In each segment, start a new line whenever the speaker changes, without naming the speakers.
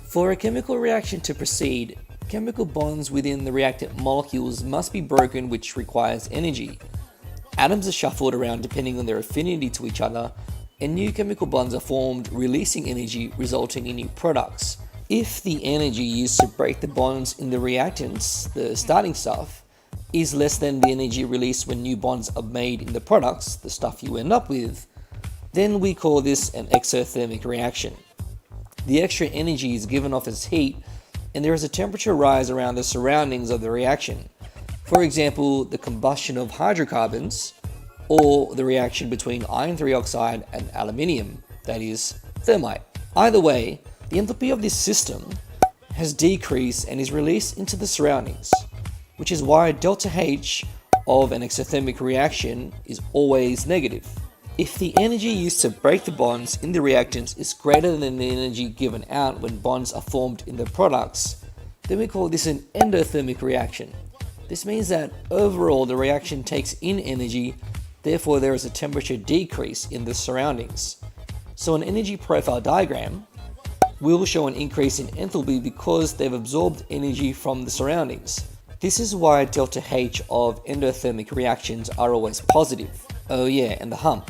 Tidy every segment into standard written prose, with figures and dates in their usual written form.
For a chemical reaction to proceed, chemical bonds within the reactant molecules must be broken, which requires energy. Atoms are shuffled around depending on their affinity to each other, and new chemical bonds are formed, releasing energy, resulting in new products. If the energy used to break the bonds in the reactants, the starting stuff, is less than the energy released when new bonds are made in the products, the stuff you end up with, then we call this an exothermic reaction. The extra energy is given off as heat, and there is a temperature rise around the surroundings of the reaction. For example, the combustion of hydrocarbons, or the reaction between iron 3 oxide and aluminium, that is, thermite. Either way, the enthalpy of this system has decreased and is released into the surroundings, which is why delta H of an exothermic reaction is always negative. If the energy used to break the bonds in the reactants is greater than the energy given out when bonds are formed in the products, then we call this an endothermic reaction. This means that overall the reaction takes in energy, therefore there is a temperature decrease in the surroundings. So an energy profile diagram will show an increase in enthalpy because they've absorbed energy from the surroundings. This is why delta H of endothermic reactions are always positive. Oh yeah, and the hump.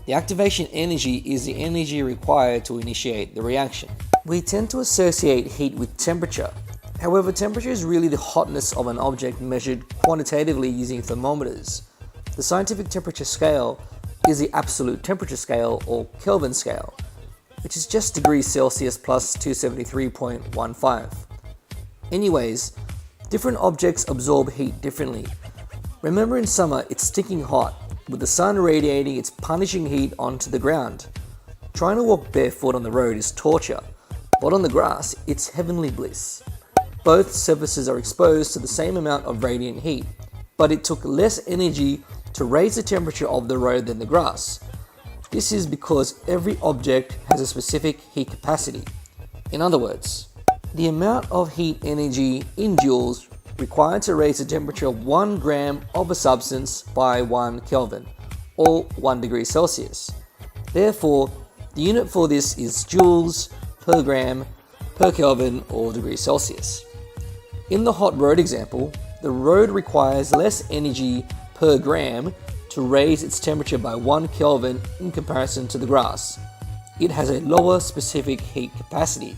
The activation energy is the energy required to initiate the reaction. We tend to associate heat with temperature. However, temperature is really the hotness of an object measured quantitatively using thermometers. The scientific temperature scale is the absolute temperature scale, or Kelvin scale, which is just degrees Celsius plus 273.15. Anyways, different objects absorb heat differently. Remember, in summer it's stinking hot, with the sun radiating its punishing heat onto the ground. Trying to walk barefoot on the road is torture, but on the grass it's heavenly bliss. Both surfaces are exposed to the same amount of radiant heat, but it took less energy to raise the temperature of the road than the grass. This is because every object has a specific heat capacity. In other words, the amount of heat energy in joules required to raise the temperature of 1 gram of a substance by 1 Kelvin, or 1 degree Celsius. Therefore, the unit for this is joules per gram per Kelvin or degree Celsius. In the hot road example, the road requires less energy per gram to raise its temperature by 1 Kelvin in comparison to the grass. It has a lower specific heat capacity,